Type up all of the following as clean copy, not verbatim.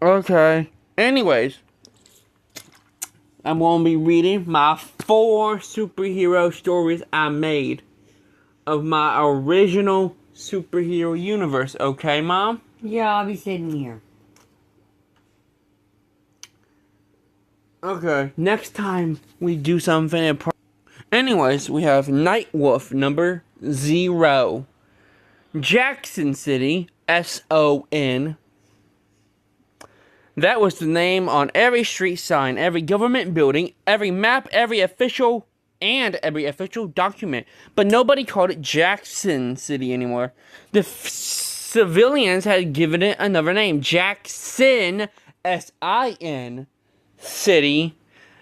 Okay. Anyways, I'm going to be reading my 4 superhero stories I made of my original superhero universe. Okay, Mom? Yeah, I'll be sitting here. Okay. Next time we do something. Anyways, we have Nightwolf number 0. Jackson City, S-O-N. That was the name on every street sign, every government building, every map, every official document. But nobody called it Jackson City anymore. The civilians had given it another name, Jackson, S-I-N, City.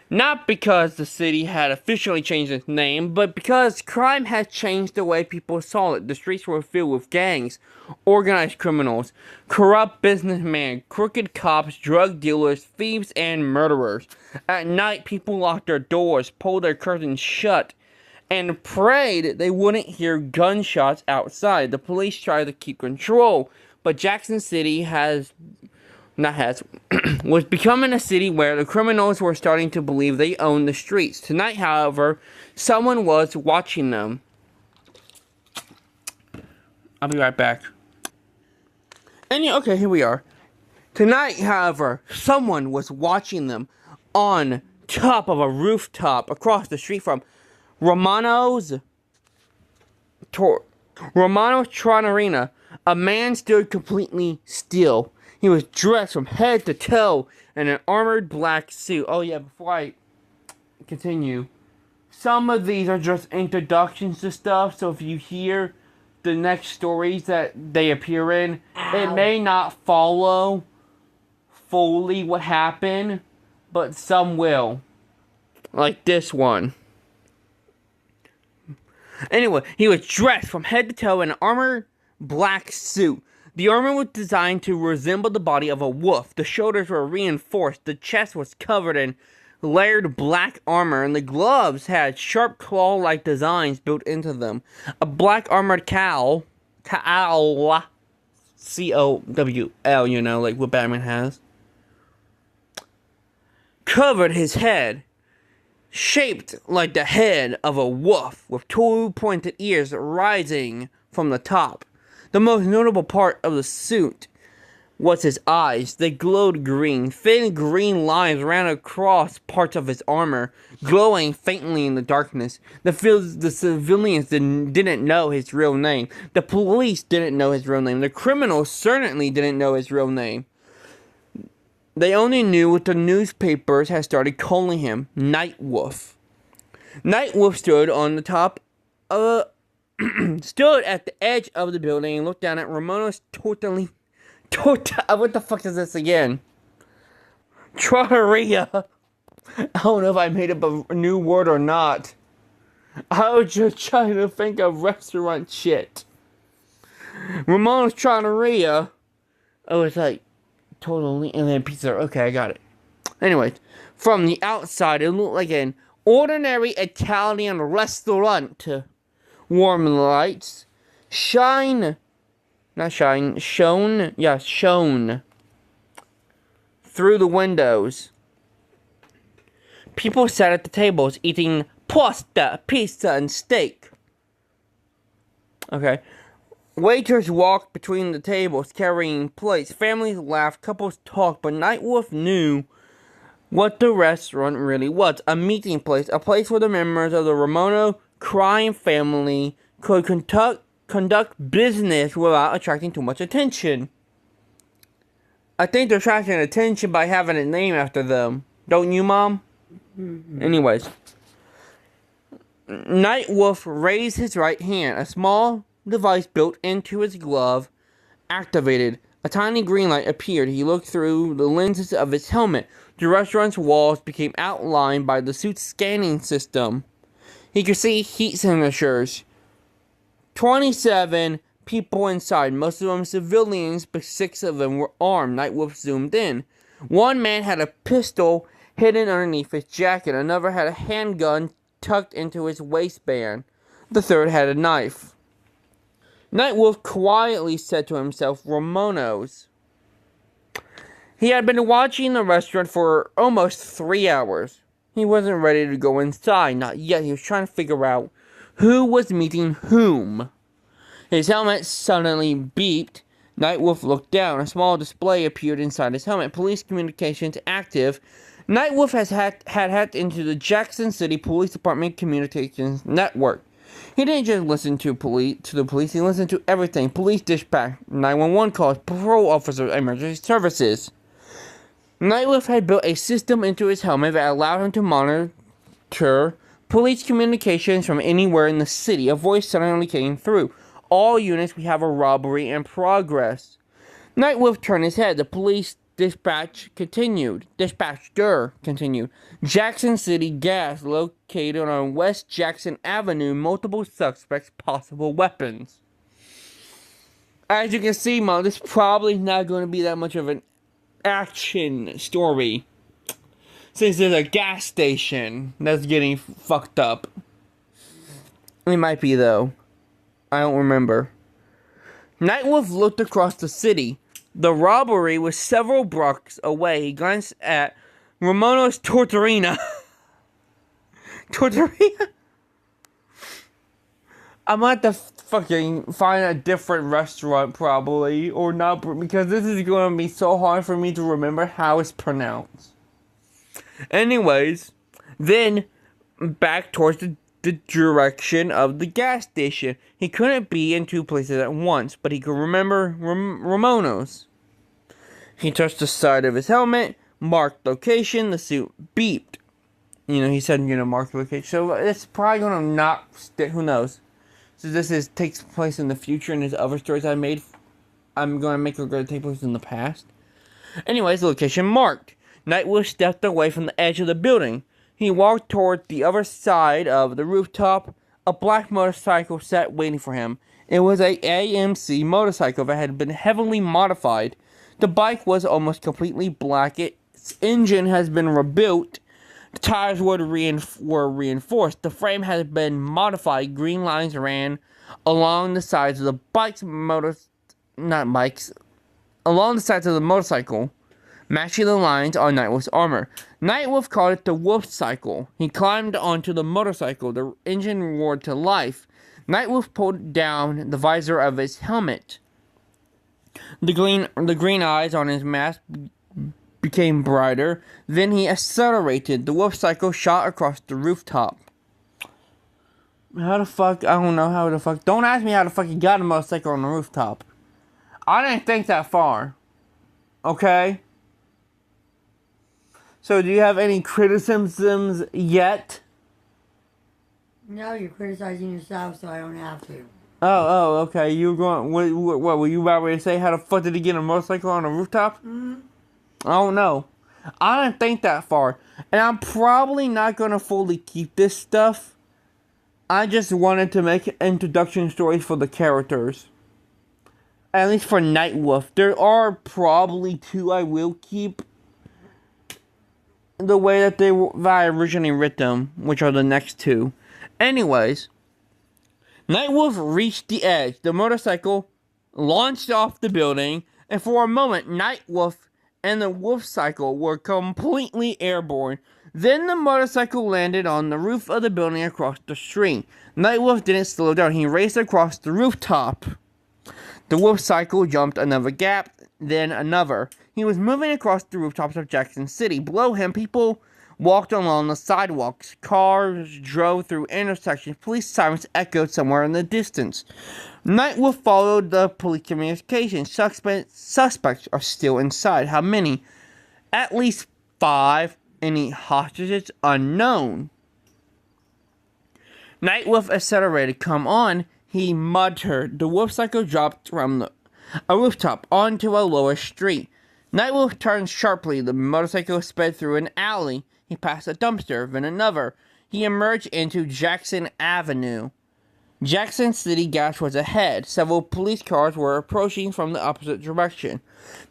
Not because the city had officially changed its name, but because crime had changed the way people saw it. The streets were filled with gangs, organized criminals, corrupt businessmen, crooked cops, drug dealers, thieves, and murderers. At night, people locked their doors, pulled their curtains shut, and prayed they wouldn't hear gunshots outside. The police tried to keep control, but Jackson City was becoming a city where the criminals were starting to believe they owned the streets. Tonight, however, someone was watching them. I'll be right back. Okay, here we are. Tonight, however, someone was watching them on top of a rooftop across the street from Romano's Tronarina. A man stood completely still. He was dressed from head to toe in an armored black suit. Oh yeah, before I continue, some of these are just introductions to stuff, so if you hear the next stories that they appear in, it may not follow fully what happened, but some will. Like this one. Anyway, he was dressed from head to toe in an armored black suit. The armor was designed to resemble the body of a wolf. The shoulders were reinforced. The chest was covered in layered black armor, and the gloves had sharp claw-like designs built into them. A black armored cowl, C-O-W-L, you know, like what Batman has, covered his head, shaped like the head of a wolf, with 2 pointed ears rising from the top. The most notable part of the suit was his eyes. They glowed green. Thin green lines ran across parts of his armor, glowing faintly in the darkness. The civilians didn't know his real name. The police didn't know his real name. The criminals certainly didn't know his real name. They only knew what the newspapers had started calling him, Nightwolf. Nightwolf stood on the top stood at the edge of the building and looked down at Ramona's what the fuck is this again? Trattoria. I don't know if I made up a new word or not. I was just trying to think of restaurant shit. Ramona's Trattoria. Oh, it's like totally, and then pizza. Okay, I got it. Anyways, from the outside, it looked like an ordinary Italian restaurant. Warm lights shone through the windows. People sat at the tables eating pasta, pizza, and steak. Okay. Waiters walked between the tables carrying plates. Families laughed, couples talked, but Nightwolf knew what the restaurant really was. A meeting place, a place where the members of the Romano crime family could conduct business without attracting too much attention. I think they're attracting attention by having a name after them. Don't you, Mom? Mm-hmm. Anyways. Nightwolf raised his right hand. A small device built into his glove activated. A tiny green light appeared. He looked through the lenses of his helmet. The restaurant's walls became outlined by the suit's scanning system. He could see heat signatures. 27 people inside, most of them civilians, but 6 of them were armed. Nightwolf zoomed in. One man had a pistol hidden underneath his jacket. Another had a handgun tucked into his waistband. The third had a knife. Nightwolf quietly said to himself, Romanos. He had been watching the restaurant for almost 3 hours. He wasn't ready to go inside, not yet. He was trying to figure out who was meeting whom. His helmet suddenly beeped. Nightwolf looked down. A small display appeared inside his helmet. Police communications active. Nightwolf has hacked into the Jackson City Police Department communications network. He didn't just listen to the police, he listened to everything. Police dispatch, 911 calls, patrol officers, emergency services. Nightwolf had built a system into his helmet that allowed him to monitor police communications from anywhere in the city. A voice suddenly came through. All units, we have a robbery in progress. Nightwolf turned his head. The police dispatcher continued. Jackson City gas located on West Jackson Avenue. Multiple suspects, possible weapons. As you can see, Mom, this is probably not going to be that much of an action story, since there's a gas station that's getting fucked up. It might be, though. I don't remember. Nightwolf looked across the city. The robbery was several blocks away. He glanced at Ramono's Torterina. Torterina? I'm gonna have to fucking find a different restaurant, probably, or not, because this is gonna be so hard for me to remember how it's pronounced. Anyways, then back towards the direction of the gas station. He couldn't be in two places at once, but he could remember Ramono's. He touched the side of his helmet, marked location, the suit beeped. He said, mark location. So it's probably gonna not stick, who knows. So this takes place in the future, and there's other stories I made. I'm gonna make it take place in the past. Anyways, location marked. Nightwolf stepped away from the edge of the building. He walked toward the other side of the rooftop. A black motorcycle sat waiting for him. It was a AMC motorcycle that had been heavily modified. The bike was almost completely black. Its engine has been rebuilt. The tires were reinforced. The frame had been modified. Green lines ran along the sides of the along the sides of the motorcycle, matching the lines on Nightwolf's armor. Nightwolf called it the Wolf Cycle. He climbed onto the motorcycle. The engine roared to life. Nightwolf pulled down the visor of his helmet. The green eyes on his mask became brighter. Then he accelerated. The Wolf Cycle shot across the rooftop. How the fuck? I don't know how the fuck. Don't ask me how the fuck he got a motorcycle on the rooftop. I didn't think that far. Okay? So, do you have any criticisms yet? No, you're criticizing yourself, so I don't have to. Oh, okay. You were going. What were you about to say? How the fuck did he get a motorcycle on a rooftop? Mm-hmm. I don't know. I didn't think that far. And I'm probably not going to fully keep this stuff. I just wanted to make introduction stories for the characters. At least for Nightwolf. There are probably two I will keep. The way that I originally wrote them, which are the next two. Anyways, Nightwolf reached the edge. The motorcycle launched off the building, and for a moment, Nightwolf and the Wolf Cycle were completely airborne. Then the motorcycle landed on the roof of the building across the street. Nightwolf didn't slow down. He raced across the rooftop. The Wolf Cycle jumped another gap, then another. He was moving across the rooftops of Jackson City. Below him, people walked along the sidewalks. Cars drove through intersections. Police sirens echoed somewhere in the distance. Nightwolf followed the police communications. Suspects are still inside. How many? At least 5. Any hostages? Unknown. Nightwolf accelerated. Come on, he muttered. The Wolf Cycle dropped from a rooftop onto a lower street. Nightwolf turned sharply. The motorcycle sped through an alley. He passed a dumpster, then another. He emerged into Jackson Avenue. Jackson City gas was ahead. Several police cars were approaching from the opposite direction.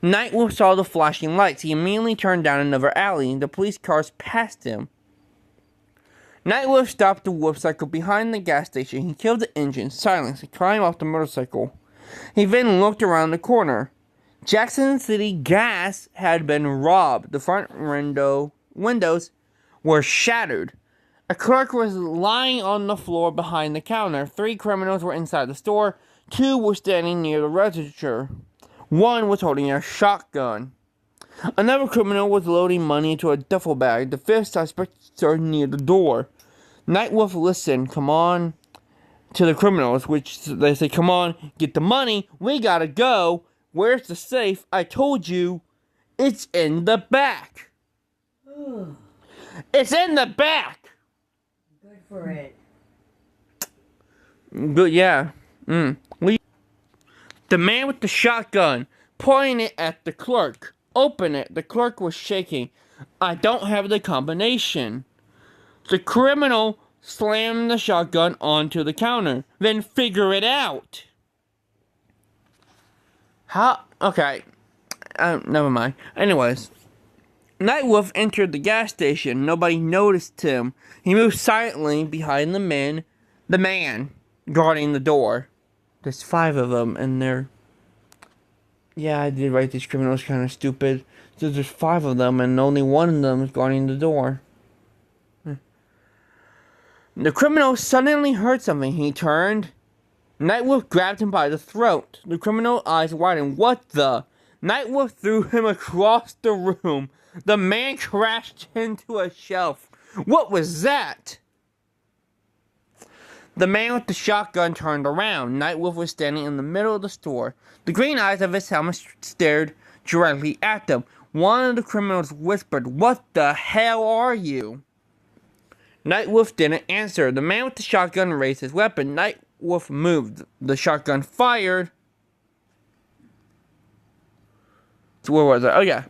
Nightwolf saw the flashing lights. He immediately turned down another alley. The police cars passed him. Nightwolf stopped the Wolf Cycle behind the gas station. He killed the engine. Silence. He climbed off the motorcycle. He then looked around the corner. Jackson City Gas had been robbed. The front windows were shattered. A clerk was lying on the floor behind the counter. 3 criminals were inside the store. 2 were standing near the register. 1 was holding a shotgun. Another criminal was loading money into a duffel bag. The 5th suspect stood near the door. Nightwolf listened, come on, to the criminals, which they say, come on, get the money, we gotta go. Where's the safe? I told you, it's in the back. It's in the back. Good for it. Good, yeah. The man with the shotgun pointing it at the clerk. Open it. The clerk was shaking. I don't have the combination. The criminal slammed the shotgun onto the counter. Then figure it out. How? Okay. Never mind. Anyways. Nightwolf entered the gas station. Nobody noticed him. He moved silently behind the man guarding the door. There's 5 of them, and they're... Yeah, I did write these criminals kind of stupid. So there's 5 of them, and only 1 of them is guarding the door. The criminal suddenly heard something. He turned. Nightwolf grabbed him by the throat. The criminal's eyes widened. What the? Nightwolf threw him across the room. The man crashed into a shelf. What was that? The man with the shotgun turned around. Nightwolf was standing in the middle of the store. The green eyes of his helmet stared directly at them. One of the criminals whispered, "What the hell are you?" Nightwolf didn't answer. The man with the shotgun raised his weapon. Nightwolf moved. The shotgun fired. So where was I? Oh yeah.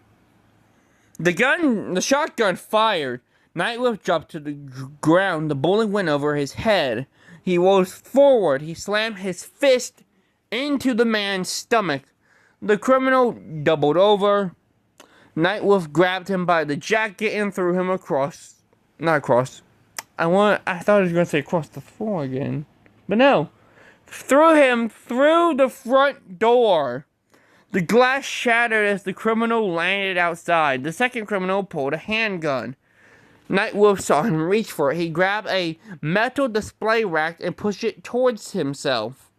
The shotgun fired. Nightwolf dropped to the ground. The bullet went over his head. He rose forward. He slammed his fist into the man's stomach. The criminal doubled over. Nightwolf grabbed him by the jacket and threw him across. Not across. I thought he was going to say across the floor again. But no. Threw him through the front door. The glass shattered as the criminal landed outside. The second criminal pulled a handgun. Nightwolf saw him reach for it. He grabbed a metal display rack and pushed it towards himself.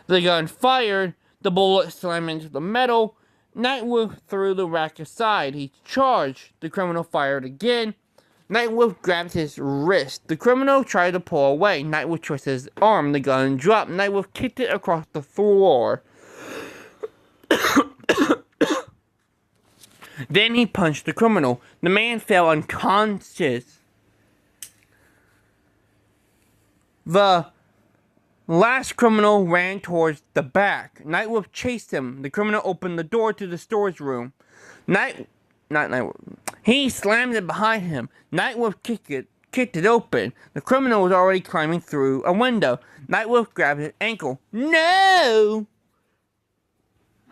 The gun fired. The bullet slammed into the metal. Nightwolf threw the rack aside. He charged. The criminal fired again. Nightwolf grabbed his wrist. The criminal tried to pull away. Nightwolf twisted his arm. The gun dropped. Nightwolf kicked it across the floor. Then he punched the criminal. The man fell unconscious. The last criminal ran towards the back. Nightwolf chased him. The criminal opened the door to the storage room. He slammed it behind him. Nightwolf kicked it open. The criminal was already climbing through a window. Nightwolf grabbed his ankle. No!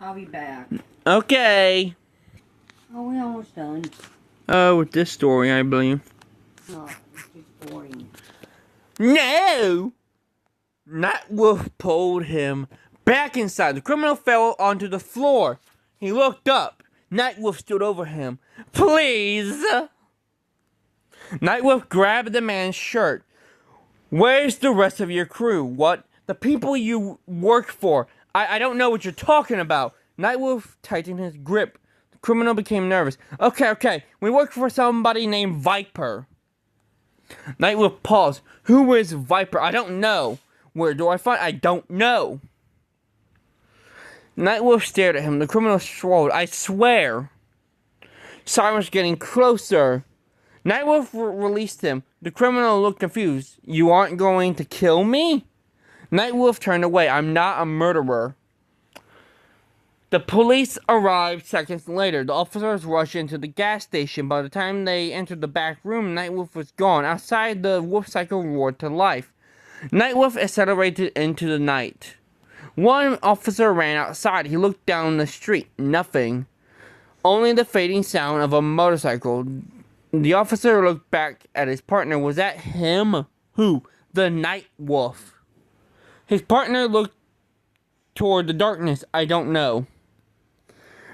I'll be back. Okay. Oh, we're almost done. With this story, I believe. No, it's just boring. No! Nightwolf pulled him back inside. The criminal fell onto the floor. He looked up. Nightwolf stood over him. Please! Nightwolf grabbed the man's shirt. Where's the rest of your crew? What? The people you work for. I don't know what you're talking about. Nightwolf tightened his grip. The criminal became nervous. Okay. We work for somebody named Viper. Nightwolf paused. Who is Viper? I don't know. Where do I find? I don't know. Nightwolf stared at him. The criminal swallowed. I swear. Sirens getting closer. Nightwolf released him. The criminal looked confused. You aren't going to kill me? Nightwolf turned away. I'm not a murderer. The police arrived seconds later. The officers rushed into the gas station. By the time they entered the back room, Nightwolf was gone. Outside, the wolf cycle roared to life. Nightwolf accelerated into the night. One officer ran outside. He looked down the street. Nothing. Only the fading sound of a motorcycle. The officer looked back at his partner. Was that him? Who? The Nightwolf. His partner looked toward the darkness. I don't know.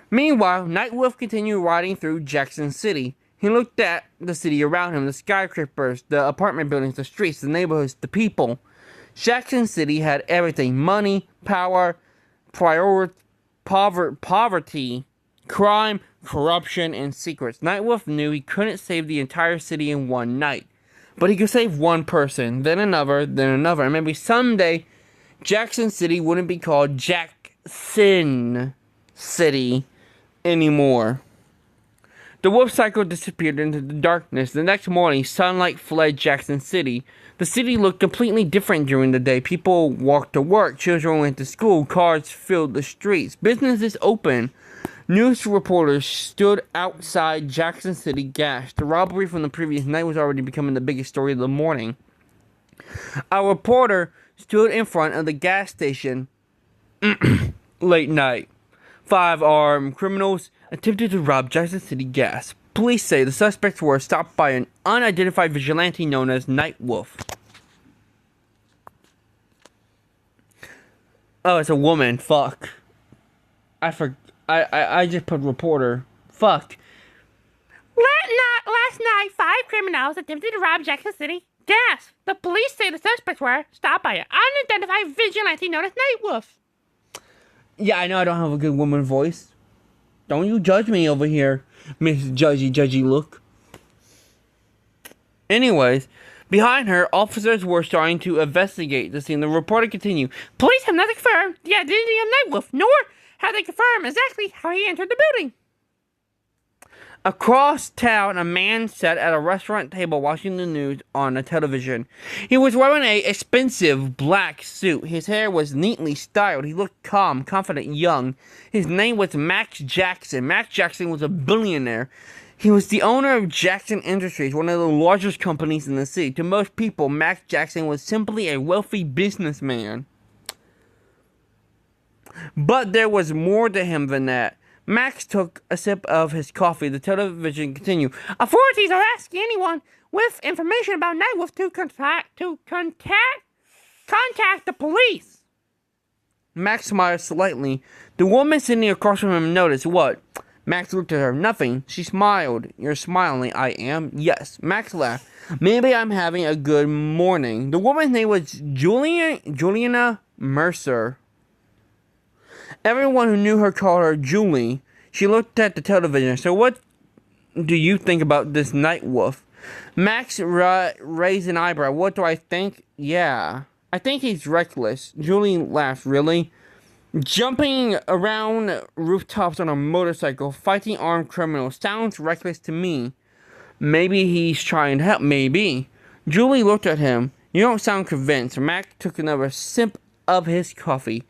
Meanwhile, Nightwolf continued riding through Jackson City. He looked at the city around him, the skyscrapers, the apartment buildings, the streets, the neighborhoods, the people. Jackson City had everything: money, power, poverty, crime, corruption, and secrets. Nightwolf knew he couldn't save the entire city in one night, but he could save one person, then another, and maybe someday Jackson City wouldn't be called Jackson City anymore. The wolf cycle disappeared into the darkness. The next morning, sunlight fled Jackson City. The city looked completely different during the day. People walked to work, children went to school, cars filled the streets, businesses opened. News reporters stood outside Jackson City gas. The robbery from the previous night was already becoming the biggest story of the morning. A reporter stood in front of the gas station late night. 5 armed criminals attempted to rob Jackson City gas. Police say the suspects were stopped by an unidentified vigilante known as Nightwolf. Oh, it's a woman. Fuck. I just put reporter. Fuck. Last night, 5 criminals attempted to rob Jackson City gas. The police say the suspects were stopped by an unidentified vigilante known as Nightwolf. Yeah, I know I don't have a good woman voice. Don't you judge me over here, Miss Judgy look. Anyways, behind her, officers were starting to investigate the scene. The reporter continued. Police have not confirmed the identity of Nightwolf, nor have they confirmed exactly how he entered the building. Across town, a man sat at a restaurant table watching the news on a television. He was wearing an expensive black suit. His hair was neatly styled. He looked calm, confident, young. His name was Max Jackson. Max Jackson was a billionaire. He was the owner of Jackson Industries, one of the largest companies in the city. To most people, Max Jackson was simply a wealthy businessman. But there was more to him than that. Max took a sip of his coffee. The television continued. Authorities are asking anyone with information about Nightwolf to contact the police. Max smiled slightly. The woman sitting across from him noticed. What? Max looked at her. Nothing. She smiled. You're smiling. I am? Yes. Max laughed. Maybe I'm having a good morning. The woman's name was Juliana Mercer. Everyone who knew her called her Julie. She looked at the television. So what do you think about this Nightwolf? Max raised an eyebrow. What do I think? Yeah. I think he's reckless. Julie laughed. Really? Jumping around rooftops on a motorcycle, fighting armed criminals. Sounds reckless to me. Maybe he's trying to help. Maybe. Julie looked at him. You don't sound convinced. Max took another sip of his coffee.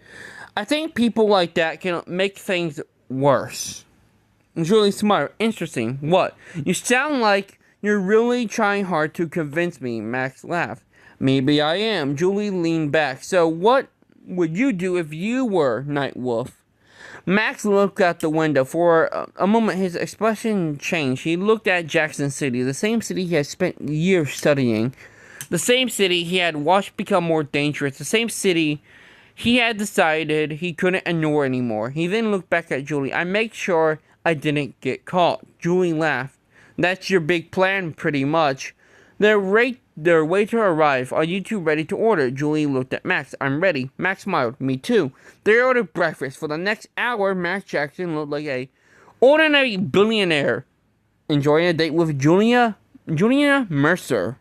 I think people like that can make things worse. Julie smiled. Interesting. What? You sound like you're really trying hard to convince me. Max laughed. Maybe I am. Julie leaned back. So what would you do if you were Nightwolf? Max looked out the window. For a moment, his expression changed. He looked at Jackson City, the same city he had spent years studying. The same city he had watched become more dangerous. The same city he had decided he couldn't ignore anymore. He then looked back at Julie. I make sure I didn't get caught. Julie laughed. That's your big plan, pretty much. Their waiter arrived. Are you two ready to order? Julie looked at Max. I'm ready. Max smiled. Me too. They ordered breakfast. For the next hour, Max Jackson looked like a ordinary billionaire enjoying a date with Juliana Mercer.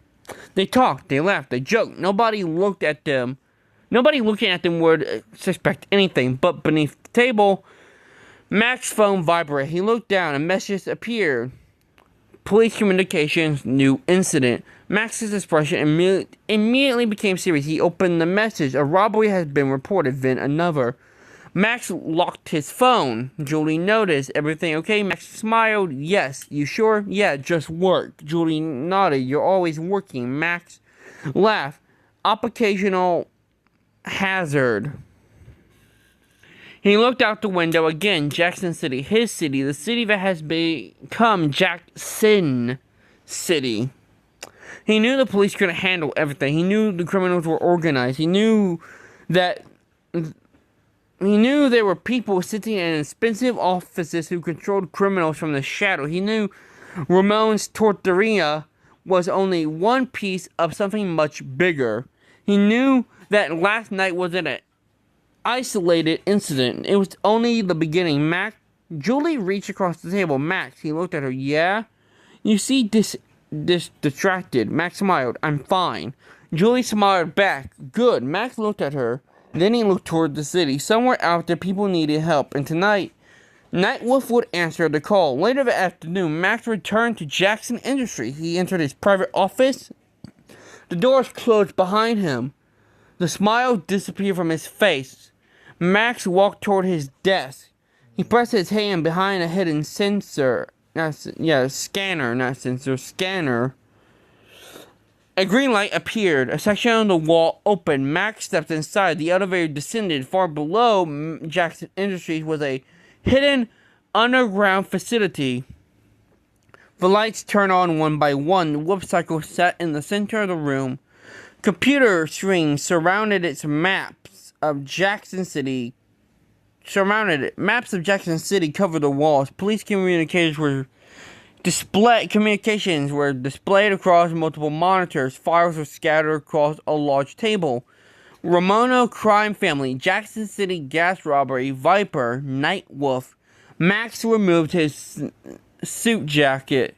They talked. They laughed. They joked. Nobody looking at them would suspect anything, but beneath the table, Max's phone vibrated. He looked down. A message appeared. Police communications, new incident. Max's expression immediately became serious. He opened the message. A robbery has been reported, then another. Max locked his phone. Julie noticed. Everything okay? Max smiled. Yes. You sure? Yeah, just work. Julie nodded. You're always working. Max laughed. Occupational hazard. He looked out the window again. Jackson City, his city, the city that has become Jackson City. He knew the police couldn't handle everything. He knew the criminals were organized. He knew that He knew there were people sitting in expensive offices who controlled criminals from the shadow. He knew Ramon's torteria was only one piece of something much bigger. He knew that last night wasn't an isolated incident. It was only the beginning. Julie reached across the table. Max, he looked at her. Yeah? You see distracted. Max smiled. I'm fine. Julie smiled back. Good. Max looked at her. Then he looked toward the city. Somewhere out there, people needed help. And tonight, Nightwolf would answer the call. Later that afternoon, Max returned to Jackson Industries. He entered his private office. The doors closed behind him. The smile disappeared from his face. Max walked toward his desk. He pressed his hand behind a hidden scanner. A green light appeared. A section on the wall opened. Max stepped inside. The elevator descended. Far below Jackson Industries was a hidden underground facility. The lights turned on one by one. The Wolf Cycle sat in the center of the room. Computer screens surrounded its maps of Jackson City. Maps of Jackson City covered the walls. Police communications were displayed across multiple monitors. Files were scattered across a large table. Ramono crime family, Jackson City gas robbery, Viper, Nightwolf. Max removed his suit jacket.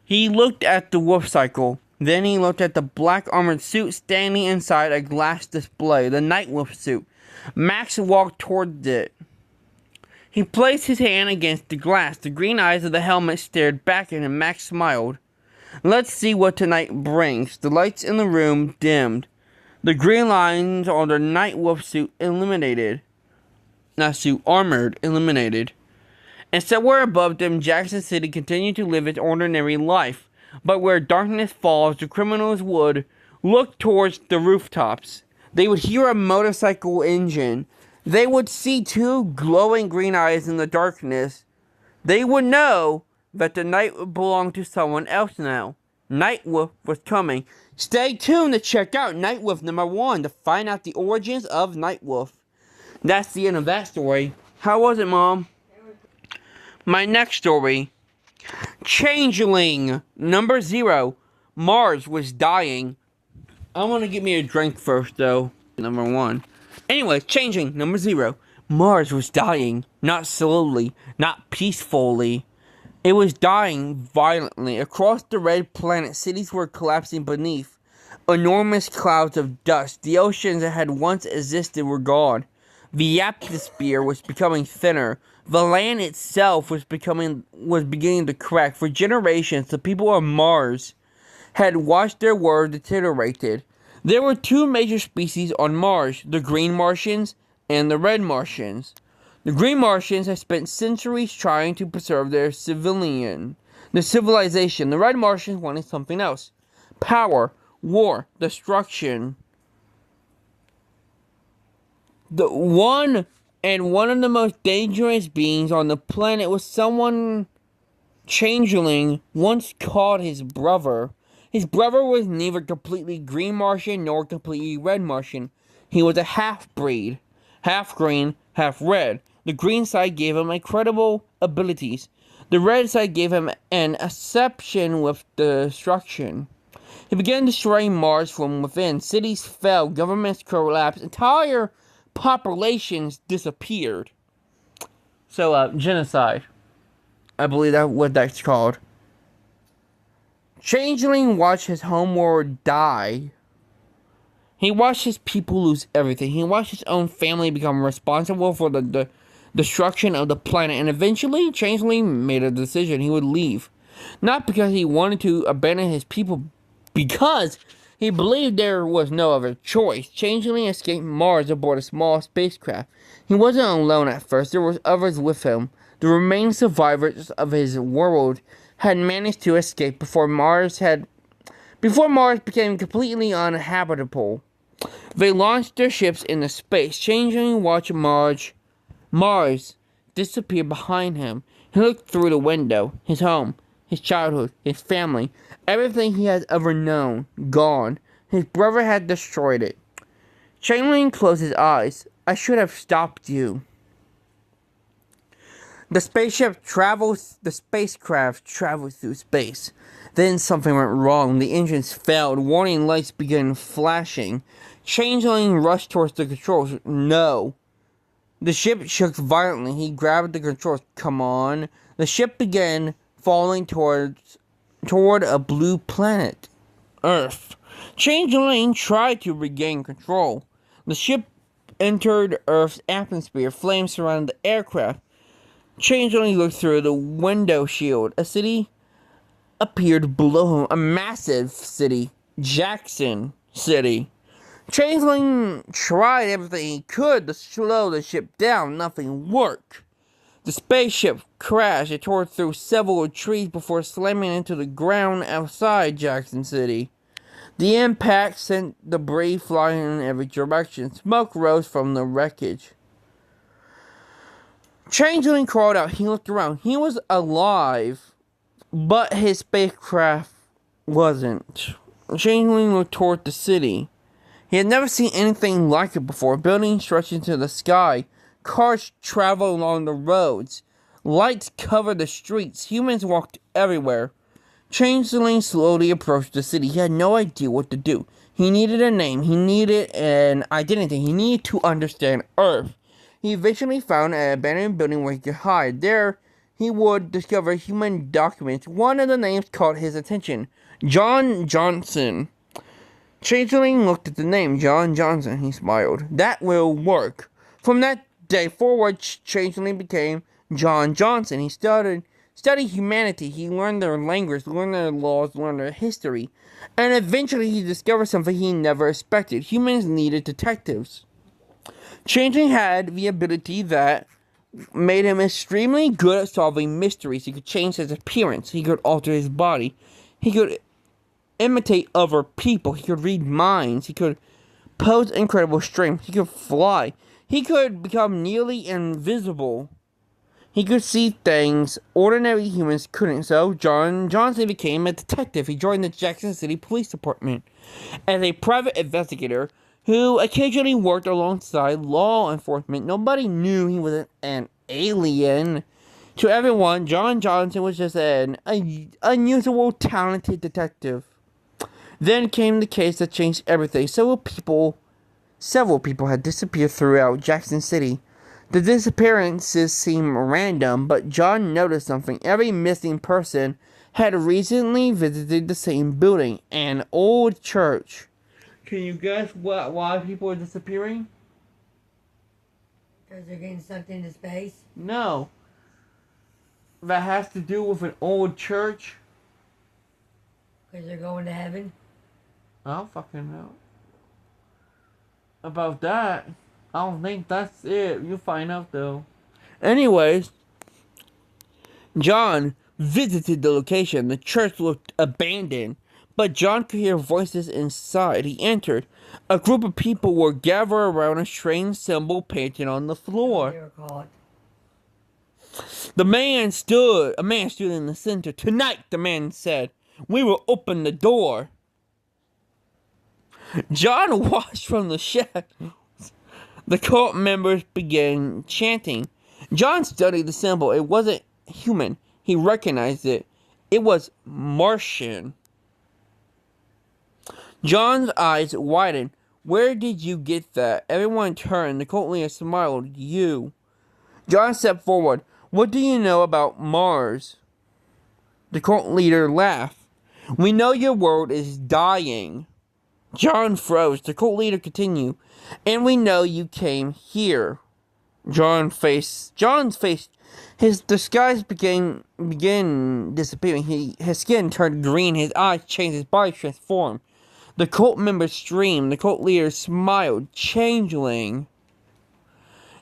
He looked at the Wolf Cycle. Then he looked at the black armored suit standing inside a glass display, the Nightwolf suit. Max walked toward it. He placed his hand against the glass. The green eyes of the helmet stared back at him. Max smiled. Let's see what tonight brings. The lights in the room dimmed. The green lines on the Nightwolf suit illuminated. Illuminated. And somewhere above them, Jackson City continued to live its ordinary life. But where darkness falls, the criminals would look towards the rooftops. They would hear a motorcycle engine. They would see two glowing green eyes in the darkness. They would know that the night would belong to someone else now. Nightwolf was coming. Stay tuned to check out Nightwolf #1 to find out the origins of Nightwolf. That's the end of that story. How was it, Mom? My next story. Changeling #0. Mars was dying. I want to get me a drink first, though. #1. Anyway, Changeling #0. Mars was dying. Not slowly. Not peacefully. It was dying violently. Across the red planet, cities were collapsing beneath enormous clouds of dust. The oceans that had once existed were gone. The atmosphere was becoming thinner. The land itself was beginning to crack. For generations, the people of Mars had watched their world deteriorate. There were two major species on Mars, the Green Martians and the Red Martians. The Green Martians had spent centuries trying to preserve their civilization. The Red Martians wanted something else. Power, war, destruction. One of the most dangerous beings on the planet was someone Changeling once called his brother. His brother was neither completely Green Martian nor completely Red Martian. He was a half-breed. Half green, half red. The green side gave him incredible abilities. The red side gave him an obsession with destruction. He began destroying Mars from within. Cities fell, governments collapsed, entire populations disappeared. So, genocide. I believe that's what that's called. Changeling watched his homeworld die. He watched his people lose everything. He watched his own family become responsible for the destruction of the planet. And eventually, Changeling made a decision. He would leave. Not because he wanted to abandon his people, because he believed there was no other choice. Changeling escaped Mars aboard a small spacecraft. He wasn't alone at first. There were others with him. The remaining survivors of his world had managed to escape before Mars became completely uninhabitable. They launched their ships into space. Changeling watched Mars disappear behind him. He looked through the window. His home, his childhood, his family, everything he had ever known, gone. His brother had destroyed it. Changeling closed his eyes. I should have stopped you. The spacecraft travels through space. Then something went wrong. The engines failed. Warning lights began flashing. Changeling rushed towards the controls. No. The ship shook violently. He grabbed the controls. Come on. The ship began falling toward a blue planet, Earth. Changeling tried to regain control. The ship entered Earth's atmosphere. Flames surrounded the aircraft. Changeling looked through the window shield. A city appeared below him. A massive city. Jackson City. Changeling tried everything he could to slow the ship down. Nothing worked. The spaceship crashed. It tore through several trees before slamming into the ground outside Jackson City. The impact sent debris flying in every direction. Smoke rose from the wreckage. Changeling crawled out. He looked around. He was alive, but his spacecraft wasn't. Changeling looked toward the city. He had never seen anything like it before. Buildings stretched into the sky. Cars traveled along the roads. Lights covered the streets. Humans walked everywhere. Changeling slowly approached the city. He had no idea what to do. He needed a name. He needed an identity. He needed to understand Earth. He eventually found an abandoned building where he could hide. There, he would discover human documents. One of the names caught his attention. John Johnson. Changeling looked at the name. John Johnson. He smiled. That will work. From that day forward, Changeling became John Johnson. He studied humanity. He learned their language, learned their laws, learned their history. And eventually he discovered something he never expected. Humans needed detectives. Changeling had the ability that made him extremely good at solving mysteries. He could change his appearance. He could alter his body. He could imitate other people. He could read minds. He could pose incredible strength. He could fly. He could become nearly invisible. He could see things ordinary humans couldn't. So John Johnson became a detective. He joined the Jackson City Police Department as a private investigator who occasionally worked alongside law enforcement. Nobody knew he was an alien. To everyone, John Johnson was just an unusual, talented detective. Then came the case that changed everything. Several people had disappeared throughout Jackson City. The disappearances seemed random, but John noticed something. Every missing person had recently visited the same building, an old church. Can you guess why people are disappearing? Because they're getting sucked into space? No. That has to do with an old church? Because they're going to heaven? I don't fucking know. About that, I don't think that's it. You'll find out though. Anyways, John visited the location. The church looked abandoned, but John could hear voices inside. He entered. A group of people were gathered around a strange symbol painted on the floor. They were caught. A man stood in the center. Tonight, the man said, we will open the door. John watched from the shadows. The cult members began chanting. John studied the symbol. It wasn't human. He recognized it. It was Martian. John's eyes widened. Where did you get that? Everyone turned. The cult leader smiled. You. John stepped forward. What do you know about Mars? The cult leader laughed. We know your world is dying. John froze. The cult leader continued. And we know you came here. John's face, his disguise began disappearing. His skin turned green. His eyes changed. His body transformed. The cult members screamed. The cult leader smiled. Changeling.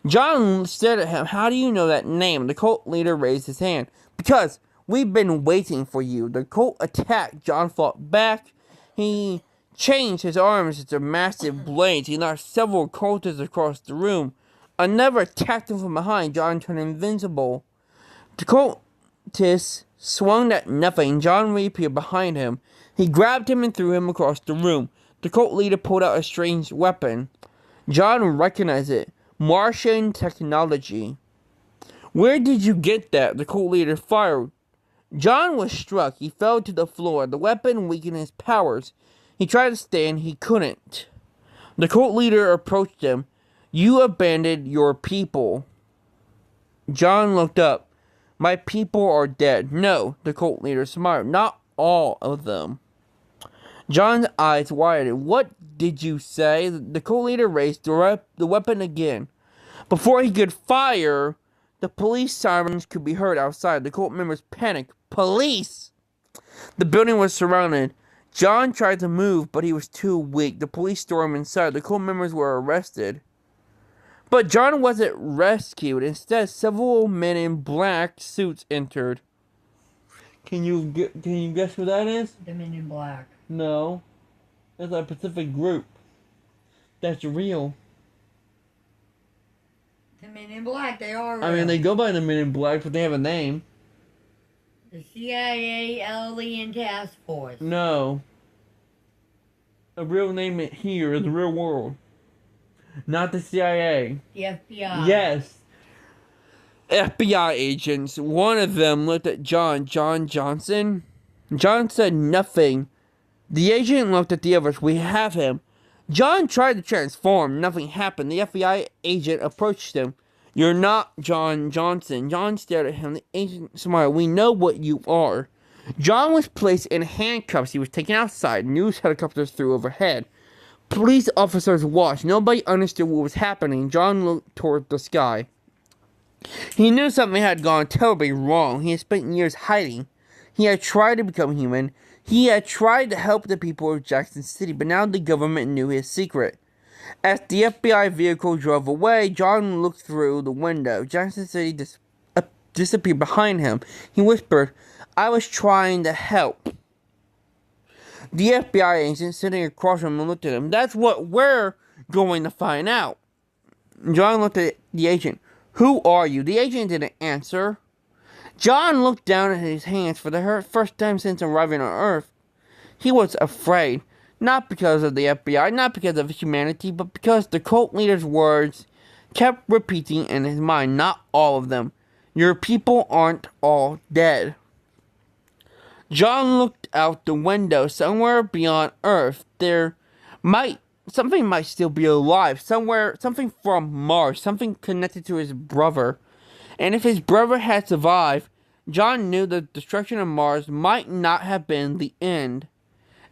John stared at him. How do you know that name? The cult leader raised his hand. Because we've been waiting for you. The cult attacked. John fought back. He changed his arms into massive blades. He knocked several cultists across the room. Another attacked him from behind. John turned invincible. The cultist swung at nothing. John reappeared behind him. He grabbed him and threw him across the room. The cult leader pulled out a strange weapon. John recognized it. Martian technology. Where did you get that? The cult leader fired. John was struck. He fell to the floor. The weapon weakened his powers. He tried to stand. He couldn't. The cult leader approached him. You abandoned your people. John looked up. My people are dead. No, the cult leader smiled. Not all of them. John's eyes widened. What did you say? The cult leader raised the weapon again. Before he could fire, the police sirens could be heard outside. The cult members panicked. Police! The building was surrounded. John tried to move, but he was too weak. The police stormed inside. The cult members were arrested. But John wasn't rescued. Instead, several men in black suits entered. Can you guess who that is? The Men in Black. No. That's a Pacific group. That's real. The Men in Black, they are real. I mean, they go by the Men in Black, but they have a name. The CIA Alien Task Force. No. A real name here in the real world. Not the CIA. The FBI. Yes. FBI agents. One of them looked at John Johnson. John said nothing. The agent looked at the others. We have him. John tried to transform. Nothing happened. The FBI agent approached him. You're not John Johnson. John stared at him. The agent smiled. We know what you are. John was placed in handcuffs. He was taken outside. News helicopters flew overhead. Police officers watched. Nobody understood what was happening. John looked toward the sky. He knew something had gone terribly wrong. He had spent years hiding. He had tried to become human. He had tried to help the people of Jackson City, but now the government knew his secret. As the FBI vehicle drove away, John looked through the window. Jackson City disappeared behind him. He whispered, I was trying to help. The FBI agent sitting across from him looked at him. That's what we're going to find out. John looked at the agent. Who are you? The agent didn't answer. John looked down at his hands for the first time since arriving on Earth. He was afraid. Not because of the FBI, not because of humanity, but because the cult leader's words kept repeating in his mind. Not all of them. Your people aren't all dead. John looked out the window. Somewhere beyond Earth, something might still be alive. Something from Mars. Something connected to his brother. And if his brother had survived, John knew the destruction of Mars might not have been the end.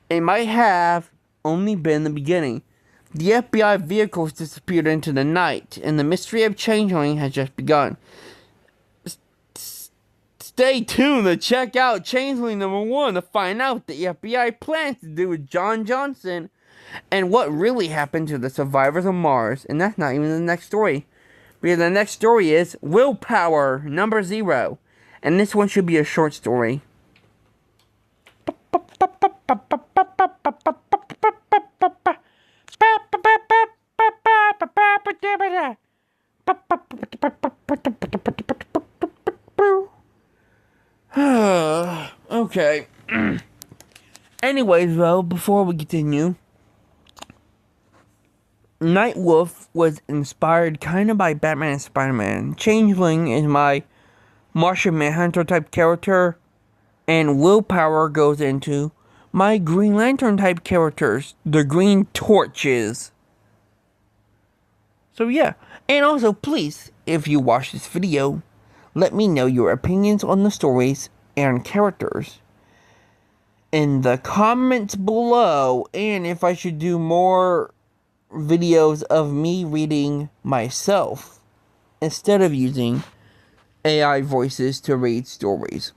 It might have only been the beginning. The FBI vehicles disappeared into the night, and the mystery of Changeling has just begun. Stay tuned to check out Changeling #1 to find out what the FBI plans to do with John Johnson and what really happened to the survivors of Mars. And that's not even the next story. Because the next story is Willpower #0. And this one should be a short story. Okay. Anyways, though, before we continue, Nightwolf was inspired kind of by Batman and Spider-Man. Changeling is my Martian Manhunter type character, and Willpower goes into my Green Lantern type characters, the Green Torches. So yeah, and also please, if you watch this video, let me know your opinions on the stories and characters in the comments below, and if I should do more videos of me reading myself instead of using AI voices to read stories.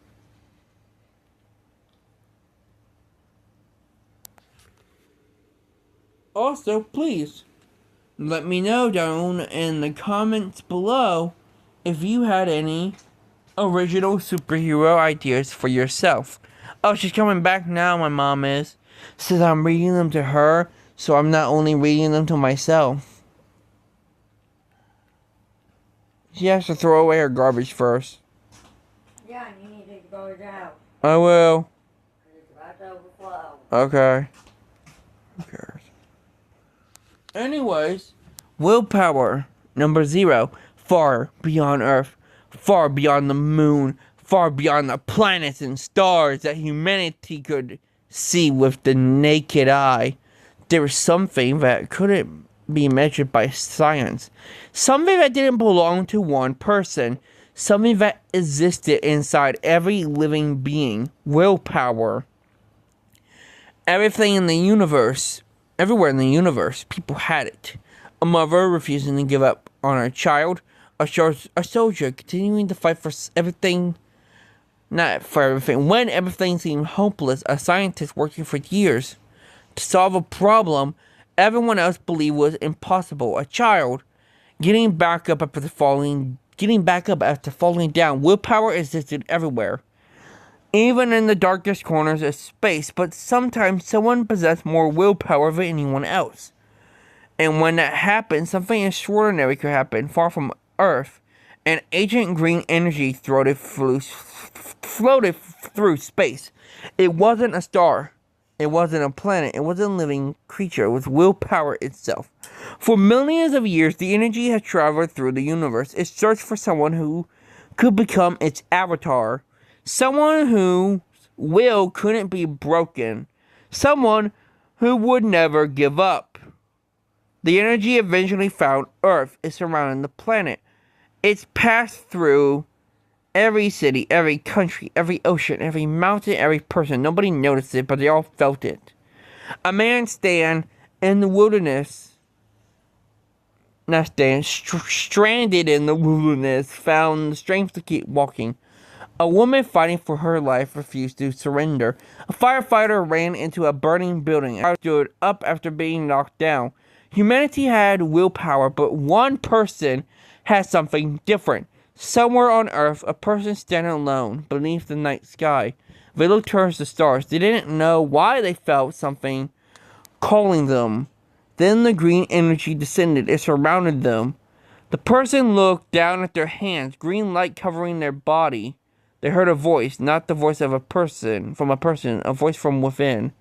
Also, please let me know down in the comments below if you had any original superhero ideas for yourself. Oh, she's coming back now, my mom is. Says I'm reading them to her, so I'm not only reading them to myself. She has to throw away her garbage first. Yeah, and you need to go out. I will. It's about to overflow. Okay. Who cares? Anyways, Willpower Number 0, far beyond Earth, far beyond the moon, far beyond the planets and stars that humanity could see with the naked eye. There was something that couldn't be measured by science. Something that didn't belong to one person. Something that existed inside every living being. Willpower. Everything in the universe, everywhere in the universe, people had it. A mother refusing to give up on her child. A soldier continuing to fight for everything. Not for everything. When everything seemed hopeless, a scientist working for years to solve a problem everyone else believed was impossible. A child getting back up after falling down. Willpower existed everywhere, even in the darkest corners of space. But sometimes someone possessed more willpower than anyone else. And when that happened, something extraordinary could happen. Far from Earth, an ancient green energy floated through space. It wasn't a star. It wasn't a planet. It wasn't a living creature. It was willpower itself. For millions of years, the energy has traveled through the universe. It searched for someone who could become its avatar. Someone whose will couldn't be broken. Someone who would never give up. The energy eventually found Earth. It surrounded the planet. It's passed through every city, every country, every ocean, every mountain, every person. Nobody noticed it, but they all felt it. A man stranded in the wilderness, found the strength to keep walking. A woman fighting for her life refused to surrender. A firefighter ran into a burning building and stood up after being knocked down. Humanity had willpower, but one person had something different. Somewhere on Earth, a person standing alone beneath the night sky. They looked towards the stars. They didn't know why they felt something calling them. Then the green energy descended. It surrounded them. The person looked down at their hands, green light covering their body. They heard a voice, not the voice of a person, a voice from within.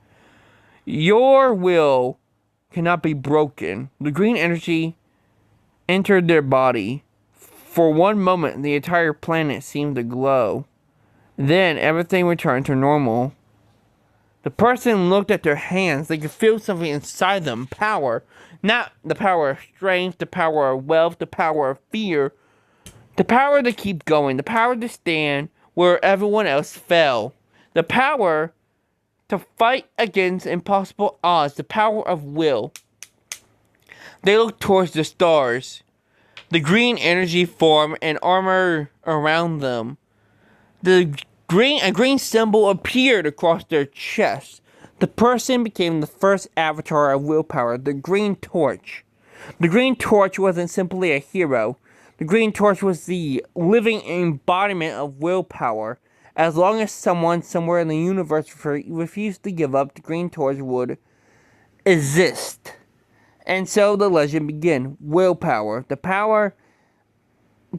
Your will cannot be broken. The green energy entered their body. For one moment, the entire planet seemed to glow. Then, everything returned to normal. The person looked at their hands. They could feel something inside them. Power. Not the power of strength, the power of wealth, the power of fear. The power to keep going. The power to stand where everyone else fell. The power to fight against impossible odds. The power of will. They looked towards the stars. The green energy formed an armor around them. A green symbol appeared across their chest. The person became the first avatar of willpower, the Green Torch. The Green Torch wasn't simply a hero. The Green Torch was the living embodiment of willpower. As long as someone somewhere in the universe refused to give up, the Green Torch would exist. And so the legend began. Willpower. The power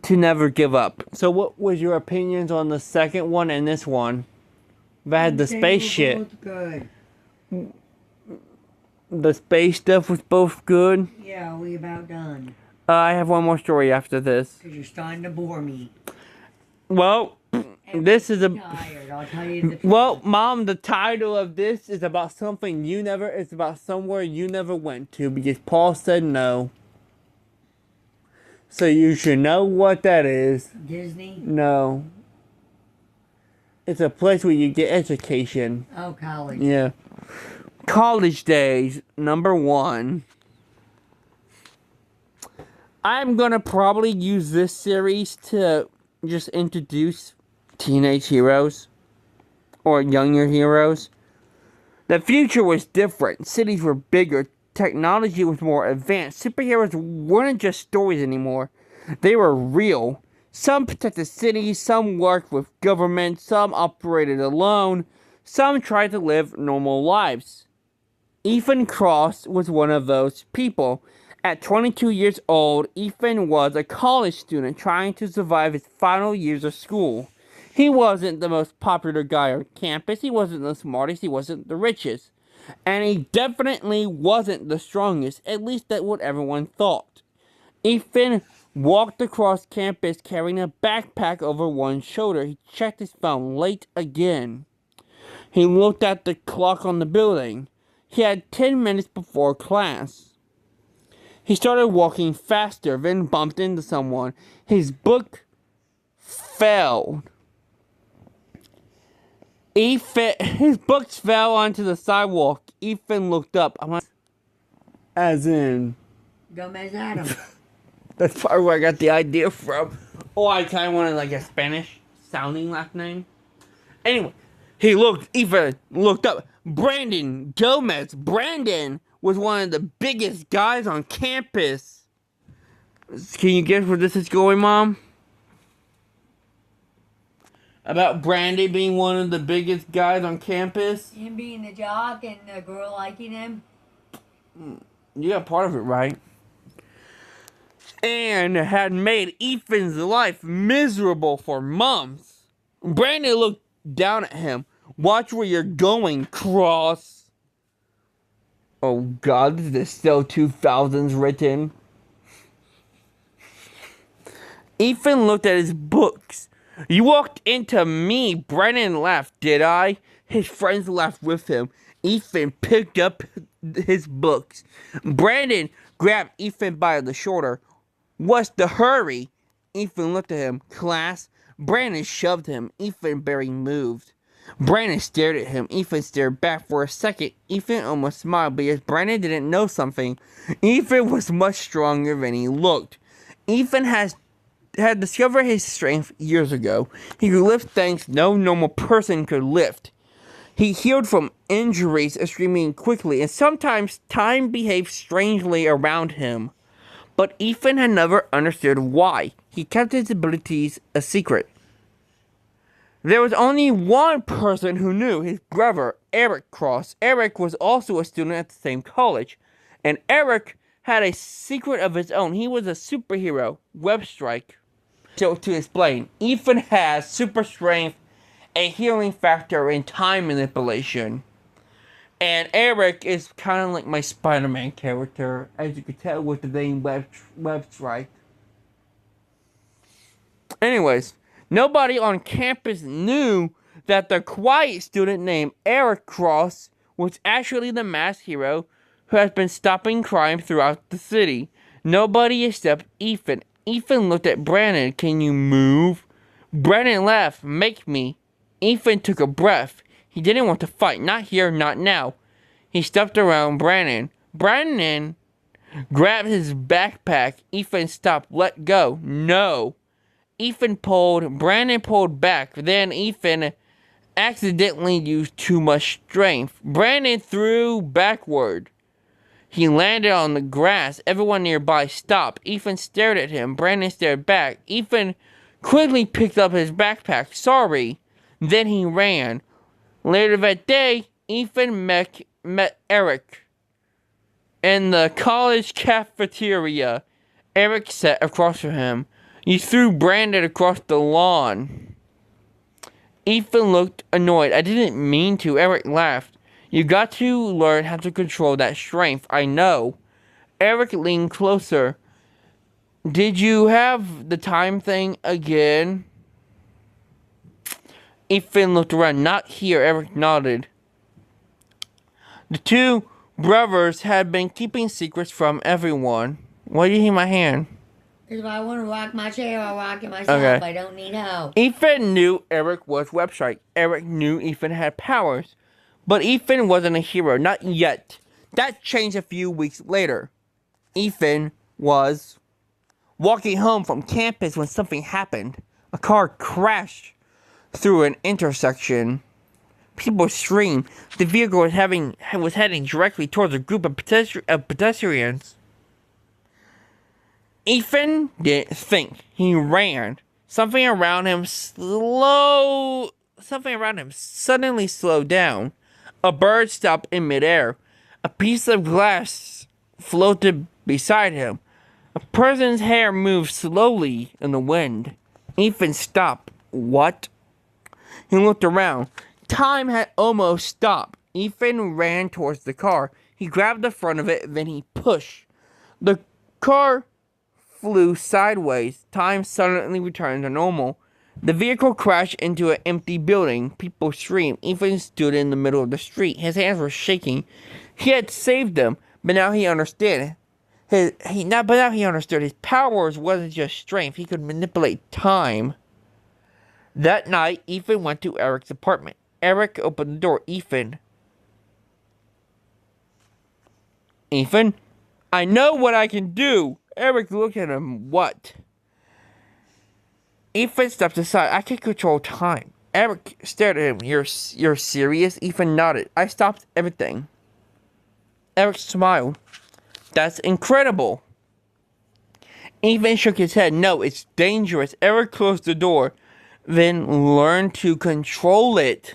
to never give up. So what was your opinions on the second one and this one? That had the space shit. Good. The space stuff was both good. Yeah, we about done. I have one more story after this. Because you're starting to bore me. Well, this is a... Tired, I'll tell you the truth. Well, Mom, the title of this is about something it's about somewhere you never went to because Paul said no. So you should know what that is. Disney? No. It's a place where you get education. Oh, college. Yeah. College days, number 1. I'm gonna probably use this series to just introduce teenage heroes or younger heroes. The future was different. Cities were bigger. Technology was more advanced. Superheroes weren't just stories anymore. They were real. Some protected cities, some worked with government, some operated alone, some tried to live normal lives. Ethan Cross was one of those people. At 22 years old, Ethan was a college student trying to survive his final years of school. He wasn't the most popular guy on campus, he wasn't the smartest, he wasn't the richest. And he definitely wasn't the strongest, at least that's what everyone thought. Ethan walked across campus carrying a backpack over one shoulder. He checked his phone. Late again. He looked at the clock on the building. He had 10 minutes before class. He started walking faster, then bumped into someone. His book fell. His books fell onto the sidewalk. Ethan looked up. As in... Gomez Adams. That's probably where I got the idea from. Oh, I kind of wanted like a Spanish sounding last name. Anyway, Ethan looked up. Brandon Gomez. Brandon was one of the biggest guys on campus. Can you guess where this is going, Mom? About Brandon being one of the biggest guys on campus? Him being the jock and the girl liking him. You got part of it right. And had made Ethan's life miserable for months. Brandon looked down at him. Watch where you're going, Cross. Oh God, is this still 2000s written? Ethan looked at his books. You walked into me. Brandon laughed, did I? His friends laughed with him. Ethan picked up his books. Brandon grabbed Ethan by the shoulder. What's the hurry? Ethan looked at him. Class? Brandon shoved him. Ethan barely moved. Brandon stared at him. Ethan stared back for a second. Ethan almost smiled because Brandon didn't know something. Ethan was much stronger than he looked. Ethan had discovered his strength years ago. He could lift things no normal person could lift. He healed from injuries extremely quickly, and sometimes time behaved strangely around him. But Ethan had never understood why. He kept his abilities a secret. There was only one person who knew, his brother, Eric Cross. Eric was also a student at the same college, and Eric had a secret of his own. He was a superhero, Webstrike. So to explain, Ethan has super strength, a healing factor, and time manipulation. And Eric is kind of like my Spider-Man character, as you can tell with the name Webstrike. Anyways, nobody on campus knew that the quiet student named Eric Cross was actually the masked hero who has been stopping crime throughout the city. Nobody except Ethan. Ethan looked at Brandon. Can you move? Brandon laughed. Make me. Ethan took a breath. He didn't want to fight. Not here, not now. He stepped around Brandon. Brandon grabbed his backpack. Ethan stopped. Let go. No. Brandon pulled back. Then Ethan accidentally used too much strength. Brandon threw backward. He landed on the grass. Everyone nearby stopped. Ethan stared at him. Brandon stared back. Ethan quickly picked up his backpack. Sorry. Then he ran. Later that day, Ethan met Eric in the college cafeteria. Eric sat across from him. You threw Brandon across the lawn. Ethan looked annoyed. I didn't mean to. Eric laughed. You got to learn how to control that strength. I know. Eric leaned closer. Did you have the time thing again? Ethan looked around. Not here. Eric nodded. The two brothers had been keeping secrets from everyone. Why do you hear my hand? Because if I want to rock my chair, I'll rock it myself. Okay. I don't need help. Ethan knew Eric was Webstrike. Eric knew Ethan had powers. But Ethan wasn't a hero. Not yet. That changed a few weeks later. Ethan was walking home from campus when something happened. A car crashed through an intersection. People screamed. The vehicle was heading directly towards a group of pedestrians. Ethan didn't think. He ran. Something around him suddenly slowed down. A bird stopped in midair. A piece of glass floated beside him. A person's hair moved slowly in the wind. Ethan stopped. What? He looked around. Time had almost stopped. Ethan ran towards the car. He grabbed the front of it, then he pushed. The car flew sideways. Time suddenly returned to normal. The vehicle crashed into an empty building. People screamed. Ethan stood in the middle of the street. His hands were shaking. He had saved them, but now he understood. Now he understood his powers wasn't just strength. He could manipulate time. That night, Ethan went to Eric's apartment. Eric opened the door. Ethan, I know what I can do. Eric looked at him. What? Ethan stepped aside. I can control time. Eric stared at him. You're serious? Ethan nodded. I stopped everything. Eric smiled. That's incredible. Ethan shook his head. No, it's dangerous. Eric closed the door, then learned to control it.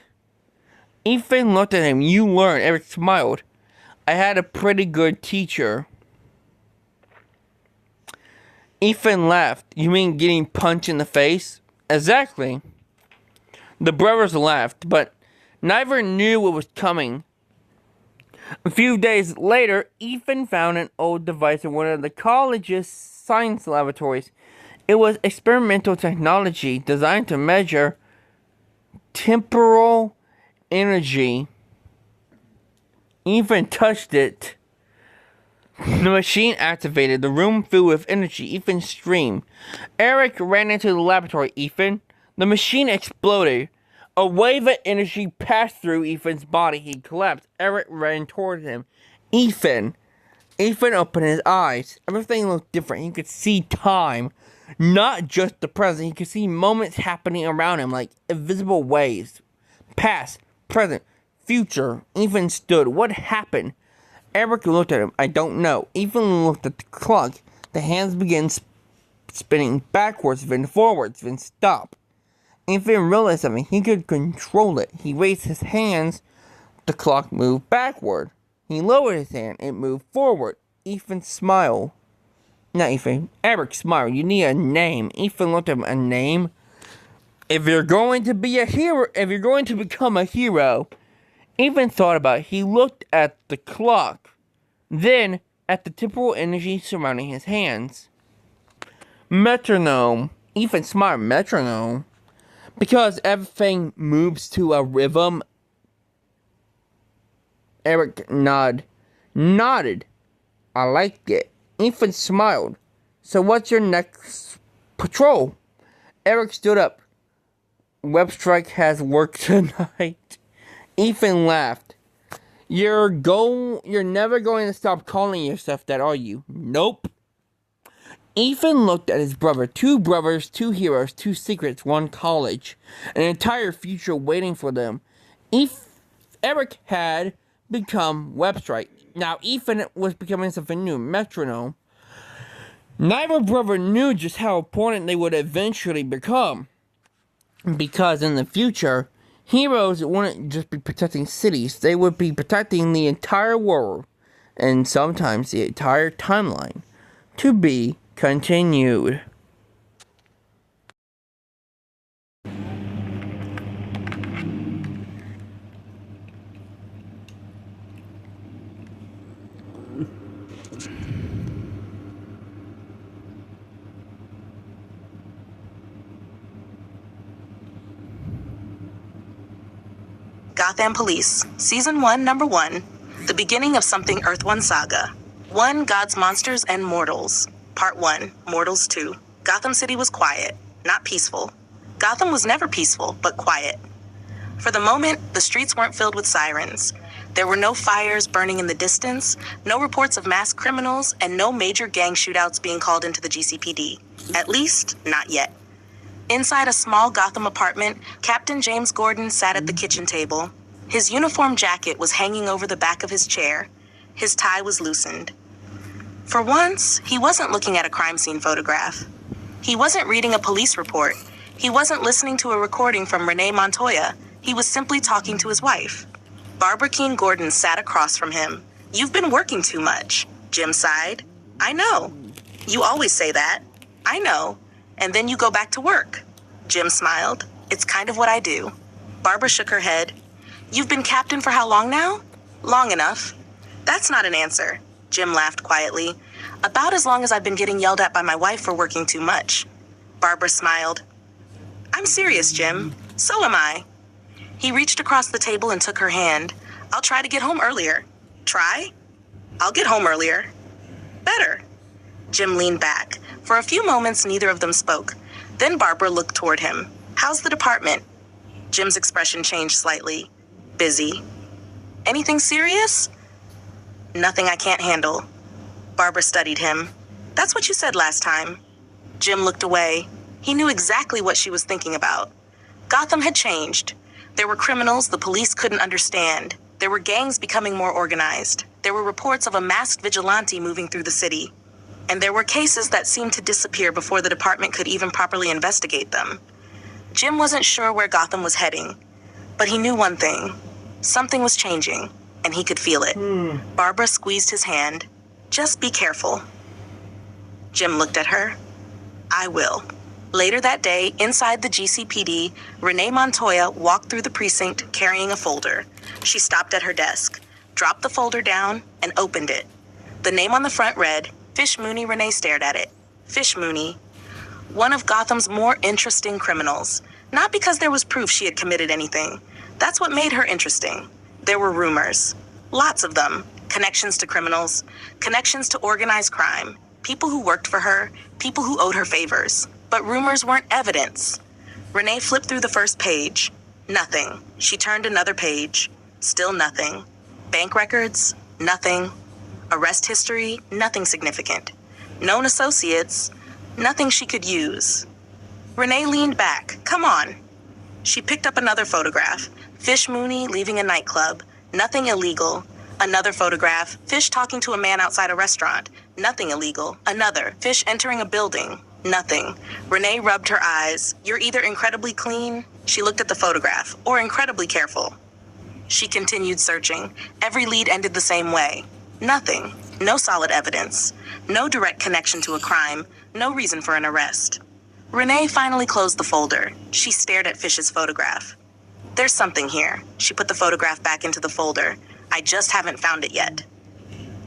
Ethan looked at him. You learn. Eric smiled. I had a pretty good teacher. Ethan laughed. You mean getting punched in the face? Exactly. The brothers laughed, but neither knew what was coming. A few days later, Ethan found an old device in one of the college's science laboratories. It was experimental technology designed to measure temporal energy. Ethan touched it. The machine activated. The room filled with energy. Ethan screamed. Eric ran into the laboratory. Ethan. The machine exploded. A wave of energy passed through Ethan's body. He collapsed. Eric ran toward him. Ethan opened his eyes. Everything looked different. He could see time. Not just the present. He could see moments happening around him like invisible waves. Past, present, future. Ethan stood. What happened? Eric looked at him. I don't know. Ethan looked at the clock. The hands began spinning backwards, then forwards, then stopped. Ethan realized something. He could control it. He raised his hands. The clock moved backward. He lowered his hand. It moved forward. Ethan smiled. Not Ethan. Eric smiled. You need a name. Ethan looked at him. A name? If you're going to be a hero, if you're going to become a hero, Ethan thought about it. He looked at the clock, then at the temporal energy surrounding his hands. Metronome. Ethan smiled. Metronome? Because everything moves to a rhythm. Eric nodded. I liked it. Ethan smiled. So what's your next patrol? Eric stood up. Webstrike has work tonight. Ethan laughed. You're never going to stop calling yourself that, are you? Nope. Ethan looked at his brother. 2 brothers, 2 heroes, 2 secrets, 1 college. An entire future waiting for them. Eric had become Webstrike. Now Ethan was becoming something new. Metronome. Neither brother knew just how important they would eventually become. Because in the future, heroes wouldn't just be protecting cities. They would be protecting the entire world. And sometimes the entire timeline. To be continued. Gotham Police, Season 1, Number 1, The Beginning of Something Earth 1 Saga. 1 God's Monsters and Mortals. Part 1, Mortals 2. Gotham City was quiet, not peaceful. Gotham was never peaceful, but quiet. For the moment, the streets weren't filled with sirens. There were no fires burning in the distance, no reports of mass criminals, and no major gang shootouts being called into the GCPD. At least, not yet. Inside a small Gotham apartment, Captain James Gordon sat at the kitchen table. His uniform jacket was hanging over the back of his chair. His tie was loosened. For once, he wasn't looking at a crime scene photograph. He wasn't reading a police report. He wasn't listening to a recording from Renee Montoya. He was simply talking to his wife. Barbara Keene Gordon sat across from him. You've been working too much. Jim sighed. I know. You always say that. I know. And then you go back to work. Jim smiled. It's kind of what I do. Barbara shook her head. You've been captain for how long now? Long enough. That's not an answer. Jim laughed quietly. About as long as I've been getting yelled at by my wife for working too much. Barbara smiled. I'm serious, Jim. So am I. He reached across the table and took her hand. I'll try to get home earlier. Try? I'll get home earlier. Better. Jim leaned back. For a few moments, neither of them spoke. Then Barbara looked toward him. How's the department? Jim's expression changed slightly. Busy. Anything serious? Nothing I can't handle. Barbara studied him. That's what you said last time. Jim looked away. He knew exactly what she was thinking about. Gotham had changed. There were criminals the police couldn't understand. There were gangs becoming more organized. There were reports of a masked vigilante moving through the city. And there were cases that seemed to disappear before the department could even properly investigate them. Jim wasn't sure where Gotham was heading, but he knew one thing. Something was changing, and he could feel it. Barbara squeezed his hand. Just be careful. Jim looked at her. I will. Later that day, inside the GCPD, Renee Montoya walked through the precinct carrying a folder. She stopped at her desk, dropped the folder down, and opened it. The name on the front read, Fish Mooney. Renee stared at it. Fish Mooney. One of Gotham's more interesting criminals. Not because there was proof she had committed anything. That's what made her interesting. There were rumors. Lots of them. Connections to criminals. Connections to organized crime. People who worked for her. People who owed her favors. But rumors weren't evidence. Renee flipped through the first page. Nothing. She turned another page. Still nothing. Bank records? Nothing. Arrest history? Nothing significant. Known associates? Nothing she could use. Renee leaned back. Come on. She picked up another photograph. Fish Mooney leaving a nightclub. Nothing illegal. Another photograph. Fish talking to a man outside a restaurant. Nothing illegal. Another. Fish entering a building. Nothing. Renee rubbed her eyes. You're either incredibly clean, she looked at the photograph, or incredibly careful. She continued searching. Every lead ended the same way. Nothing. No solid evidence. No direct connection to a crime. No reason for an arrest. Renee finally closed the folder. She stared at Fish's photograph. There's something here. She put the photograph back into the folder. I just haven't found it yet.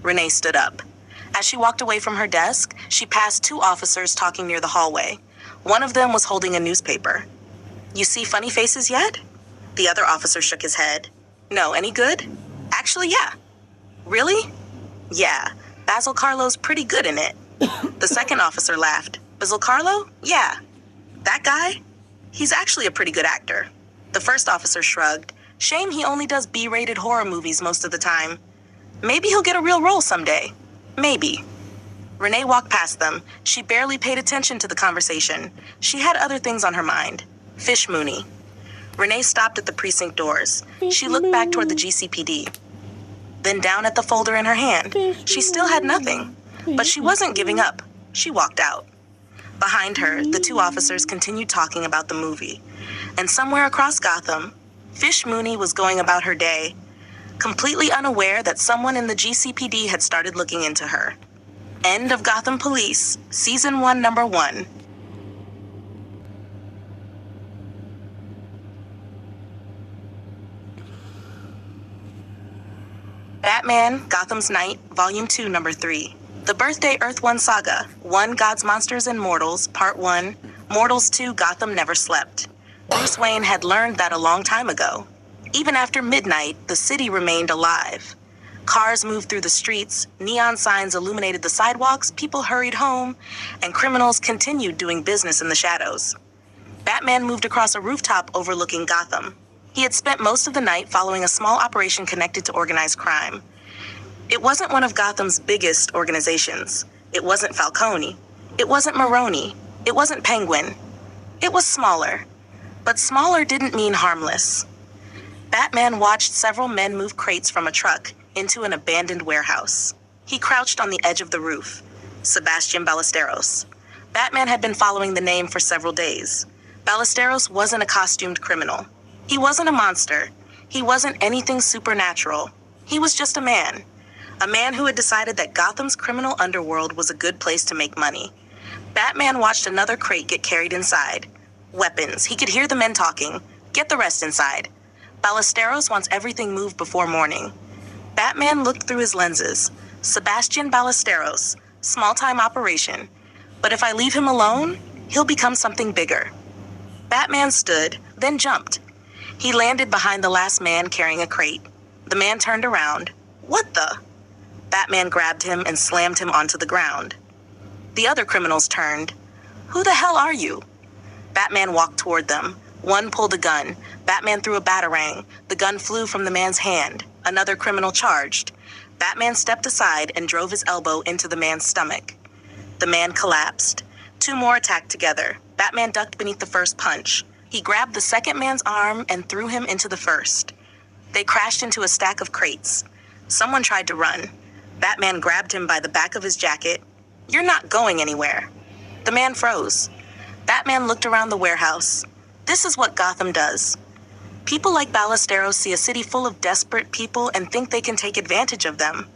Renee stood up. As she walked away from her desk, she passed two officers talking near the hallway. One of them was holding a newspaper. You see funny faces yet? The other officer shook his head. No, any good? Actually, yeah. Really? Yeah. Basil Carlo's pretty good in it. The second officer laughed. Basil Carlo? Yeah. That guy? He's actually a pretty good actor. The first officer shrugged. Shame he only does B-rated horror movies most of the time. Maybe he'll get a real role someday. Maybe. Renee walked past them. She barely paid attention to the conversation. She had other things on her mind. Fish Mooney. Renee stopped at the precinct doors. She looked back toward the GCPD. Then down at the folder in her hand. She still had nothing. But she wasn't giving up. She walked out. Behind her, the two officers continued talking about the movie. And somewhere across Gotham, Fish Mooney was going about her day, completely unaware that someone in the GCPD had started looking into her. End of Gotham Police, Season 1, Number 1. Batman, Gotham's Night, Volume 2, Number 3. The Birthday Earth 1 Saga, 1 God's Monsters and Mortals, Part 1, Mortals 2 Gotham Never Slept. Bruce Wayne had learned that a long time ago. Even after midnight, the city remained alive. Cars moved through the streets, neon signs illuminated the sidewalks, people hurried home, and criminals continued doing business in the shadows. Batman moved across a rooftop overlooking Gotham. He had spent most of the night following a small operation connected to organized crime. It wasn't one of Gotham's biggest organizations. It wasn't Falcone. It wasn't Maroni. It wasn't Penguin. It was smaller. But smaller didn't mean harmless. Batman watched several men move crates from a truck into an abandoned warehouse. He crouched on the edge of the roof. Sebastian Ballesteros. Batman had been following the name for several days. Ballesteros wasn't a costumed criminal. He wasn't a monster. He wasn't anything supernatural. He was just a man. A man who had decided that Gotham's criminal underworld was a good place to make money. Batman watched another crate get carried inside. Weapons. He could hear the men talking. Get the rest inside. Ballesteros wants everything moved before morning. Batman looked through his lenses. Sebastian Ballesteros. Small-time operation. But if I leave him alone, he'll become something bigger. Batman stood, then jumped. He landed behind the last man carrying a crate. The man turned around. What the? Batman grabbed him and slammed him onto the ground. The other criminals turned. Who the hell are you? Batman walked toward them. One pulled a gun. Batman threw a batarang. The gun flew from the man's hand. Another criminal charged. Batman stepped aside and drove his elbow into the man's stomach. The man collapsed. Two more attacked together. Batman ducked beneath the first punch. He grabbed the second man's arm and threw him into the first. They crashed into a stack of crates. Someone tried to run. Batman grabbed him by the back of his jacket. You're not going anywhere. The man froze. Batman looked around the warehouse. This is what Gotham does. People like Ballesteros see a city full of desperate people and think they can take advantage of them.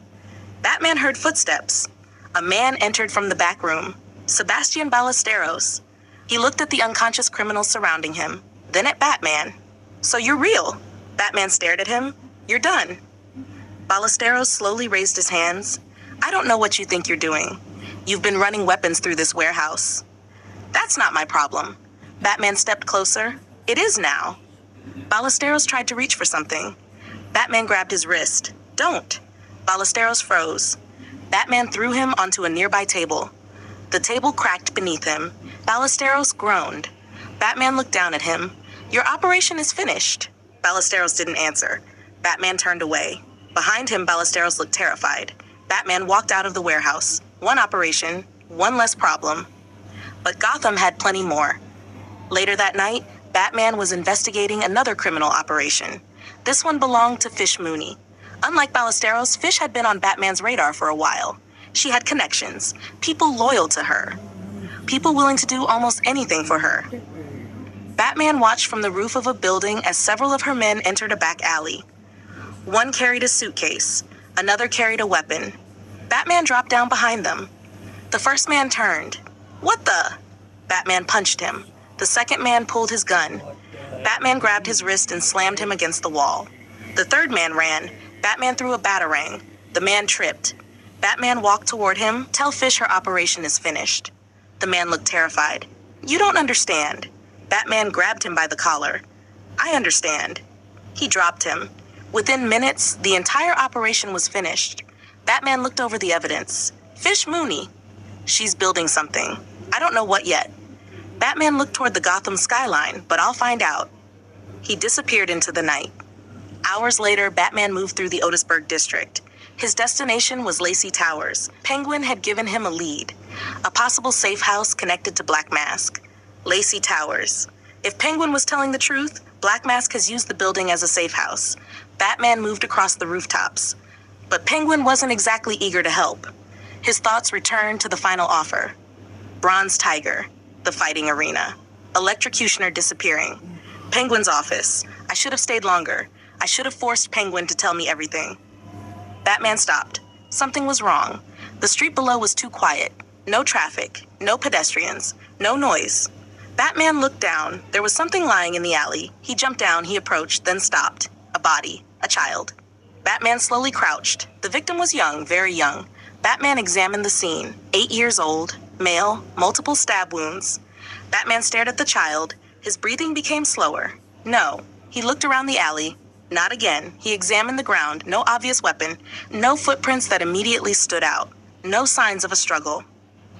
Batman heard footsteps. A man entered from the back room. Sebastian Ballesteros. He looked at the unconscious criminals surrounding him, then at Batman. So you're real. Batman stared at him. You're done. Ballesteros slowly raised his hands. I don't know what you think you're doing. You've been running weapons through this warehouse. That's not my problem. Batman stepped closer. It is now. Ballesteros tried to reach for something. Batman grabbed his wrist. Don't. Ballesteros froze. Batman threw him onto a nearby table. The table cracked beneath him. Ballesteros groaned. Batman looked down at him. Your operation is finished. Ballesteros didn't answer. Batman turned away. Behind him, Ballesteros looked terrified. Batman walked out of the warehouse. One operation, one less problem. But Gotham had plenty more. Later that night, Batman was investigating another criminal operation. This one belonged to Fish Mooney. Unlike Ballesteros, Fish had been on Batman's radar for a while. She had connections, people loyal to her, people willing to do almost anything for her. Batman watched from the roof of a building as several of her men entered a back alley. One carried a suitcase, another carried a weapon. Batman dropped down behind them. The first man turned. What the? Batman punched him. The second man pulled his gun. Batman grabbed his wrist and slammed him against the wall. The third man ran. Batman threw a batarang. The man tripped. Batman walked toward him. Tell Fish her operation is finished. The man looked terrified. You don't understand. Batman grabbed him by the collar. I understand. He dropped him. Within minutes, the entire operation was finished. Batman looked over the evidence. Fish Mooney. She's building something. I don't know what yet. Batman looked toward the Gotham skyline, but I'll find out. He disappeared into the night. Hours later, Batman moved through the Otisburg district. His destination was Lacey Towers. Penguin had given him a lead. A possible safe house connected to Black Mask. Lacey Towers. If Penguin was telling the truth, Black Mask has used the building as a safe house. Batman moved across the rooftops. But Penguin wasn't exactly eager to help. His thoughts returned to the final offer. Bronze Tiger. The fighting arena. Electrocutioner disappearing. Penguin's office. I should have stayed longer. I should have forced Penguin to tell me everything. Batman stopped. Something was wrong. The street below was too quiet. No traffic. No pedestrians. No noise. Batman looked down. There was something lying in the alley. He jumped down, he approached, then stopped. A body. A child. Batman slowly crouched. The victim was young, very young. Batman examined the scene. 8 years old. Male. Multiple stab wounds. Batman stared at the child. His breathing became slower. No. He looked around the alley. Not again. He examined the ground. No obvious weapon. No footprints that immediately stood out. No signs of a struggle.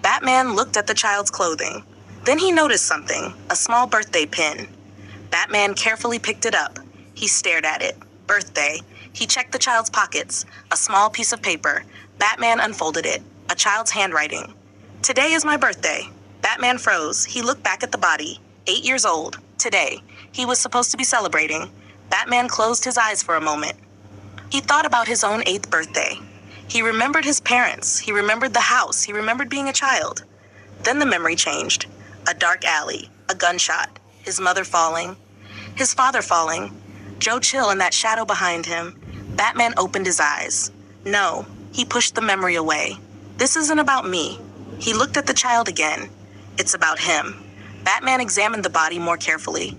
Batman looked at the child's clothing. Then he noticed something. A small birthday pin. Batman carefully picked it up. He stared at it. Birthday. He checked the child's pockets. A small piece of paper. Batman unfolded it. A child's handwriting. Today is my birthday. Batman froze. He looked back at the body. 8 years old. Today. He was supposed to be celebrating. Batman closed his eyes for a moment. He thought about his own 8th birthday. He remembered his parents. He remembered the house. He remembered being a child. Then the memory changed. A dark alley. A gunshot. His mother falling. His father falling. Joe Chill and that shadow behind him. Batman opened his eyes. No. He pushed the memory away. This isn't about me. He looked at the child again. It's about him. Batman examined the body more carefully.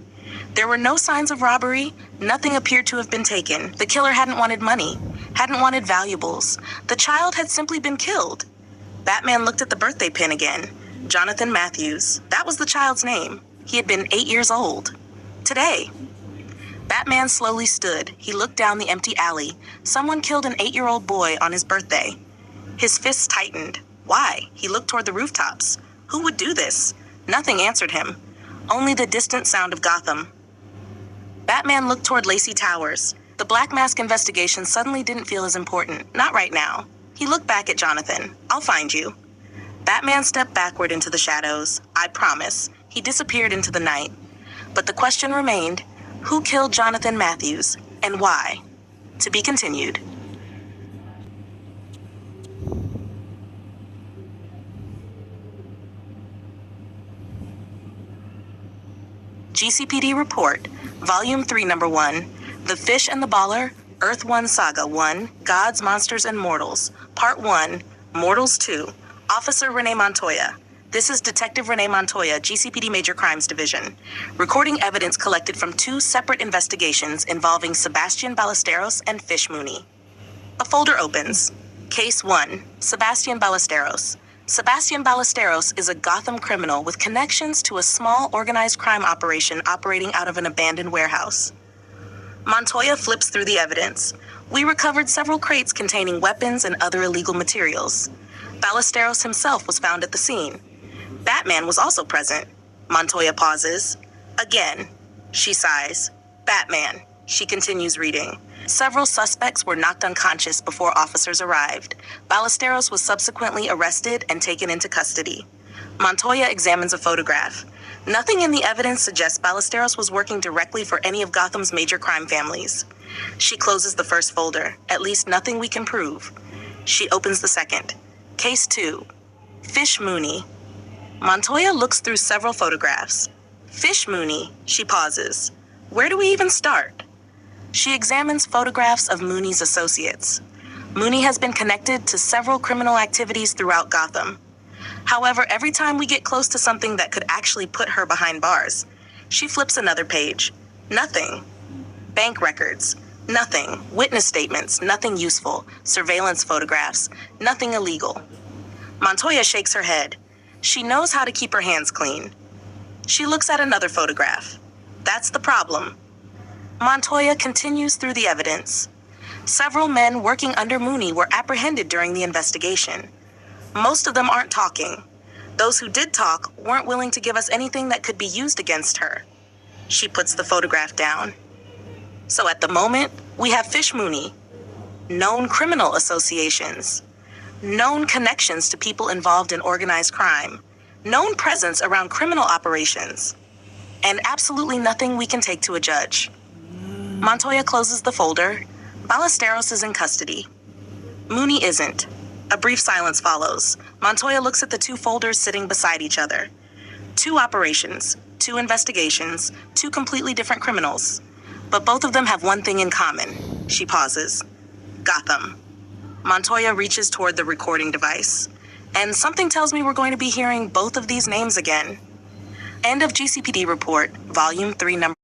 There were no signs of robbery. Nothing appeared to have been taken. The killer hadn't wanted money, hadn't wanted valuables. The child had simply been killed. Batman looked at the birthday pin again. Jonathan Matthews. That was the child's name. He had been 8 years old. Today. Batman slowly stood. He looked down the empty alley. Someone killed an 8-year-old boy on his birthday. His fists tightened. Why? He looked toward the rooftops. Who would do this? Nothing answered him. Only the distant sound of Gotham. Batman looked toward Lacey Towers. The Black Mask investigation suddenly didn't feel as important. Not right now. He looked back at Jonathan. I'll find you. Batman stepped backward into the shadows. I promise. He disappeared into the night. But the question remained, who killed Jonathan Matthews and why? To be continued. GCPD Report, Volume 3, Number 1, The Fish and the Baller, Earth 1 Saga 1, Gods, Monsters, and Mortals, Part 1, Mortals 2, Officer Renee Montoya. This is Detective Renee Montoya, GCPD Major Crimes Division, recording evidence collected from 2 separate investigations involving Sebastian Ballesteros and Fish Mooney. A folder opens. Case 1, Sebastian Ballesteros. Sebastian Ballesteros is a Gotham criminal with connections to a small organized crime operation operating out of an abandoned warehouse. Montoya flips through the evidence. We recovered several crates containing weapons and other illegal materials. Ballesteros himself was found at the scene. Batman was also present. Montoya pauses. Again. She sighs. Batman. She continues reading. Several suspects were knocked unconscious before officers arrived. Ballesteros was subsequently arrested and taken into custody. Montoya examines a photograph. Nothing in the evidence suggests Ballesteros was working directly for any of Gotham's major crime families. She closes the first folder. At least nothing we can prove. She opens the second. Case 2. Fish Mooney. Montoya looks through several photographs. Fish Mooney. She pauses. Where do we even start? She examines photographs of Mooney's associates. Mooney has been connected to several criminal activities throughout Gotham. However, every time we get close to something that could actually put her behind bars, she flips another page. Nothing. Bank records. Nothing. Witness statements. Nothing useful. Surveillance photographs. Nothing illegal. Montoya shakes her head. She knows how to keep her hands clean. She looks at another photograph. That's the problem. Montoya continues through the evidence. Several men working under Mooney were apprehended during the investigation. Most of them aren't talking. Those who did talk weren't willing to give us anything that could be used against her. She puts the photograph down. So at the moment, we have Fish Mooney, known criminal associations, known connections to people involved in organized crime, known presence around criminal operations, and absolutely nothing we can take to a judge. Montoya closes the folder. Ballesteros is in custody. Mooney isn't. A brief silence follows. Montoya looks at the 2 folders sitting beside each other. 2 operations, 2 investigations, 2 completely different criminals. But both of them have one thing in common. She pauses. Gotham. Montoya reaches toward the recording device. And something tells me we're going to be hearing both of these names again. End of GCPD Report, Volume 3, Number